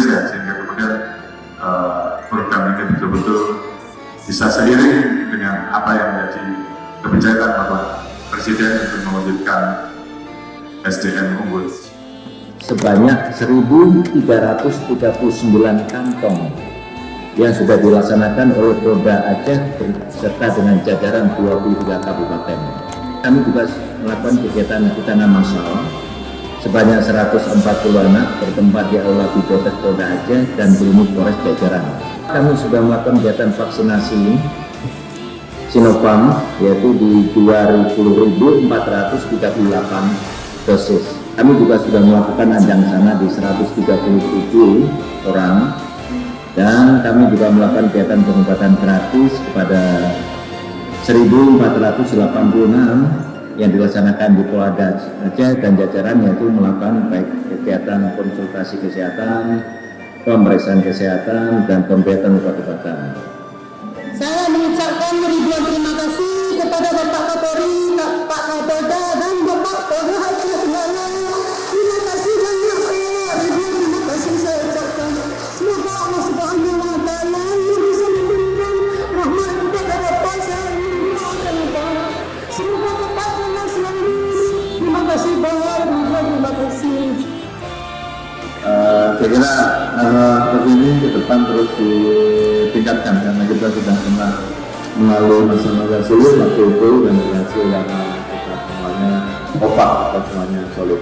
ya, sehingga kemudian program ini betul-betul bisa seiring dengan apa yang menjadi kebijakan Bapak Presiden untuk mewujudkan SDM unggul. Sebanyak 1.339 kantong yang sudah dilaksanakan oleh Polda Aceh serta dengan jajaran 23 kabupaten. Kami juga melakukan kegiatan tanam massal sebanyak 140 anak bertempat di Aula Bibliotek Polda Aceh dan klinik Polres jajaran. Kami sudah melakukan kegiatan vaksinasi Sinopharm yaitu di 20.438 dosis. Kami juga sudah melakukan anjang sana di 137 orang dan kami juga melakukan kegiatan pengobatan gratis kepada 1.486 yang dilaksanakan di Polda Aceh dan jajaran, yaitu melakukan baik kegiatan konsultasi kesehatan, pemeriksaan kesehatan, dan pembebasan obat-obatan. Saya mengucapkan ribuan terima kasih kepada Bapak Kapolri, Pak Kapolda, dan Bapak Polda Aceh semuanya. Terima kasih banyak, ribuan terima kasih saya ucapkan. Semoga Allah Subhanahu wa Ta'ala yang bisa memberikan rahmat kepada Bapak saya. Semoga Bapak selamat selalu. Terima kasih banyak, terima kasih. Saya kira seperti ini ke depan terus ditingkatkan karena kita sudah pernah melalui masa-masa sulit waktu itu dan berhasil karena kita semuanya kompak, kita semuanya solid.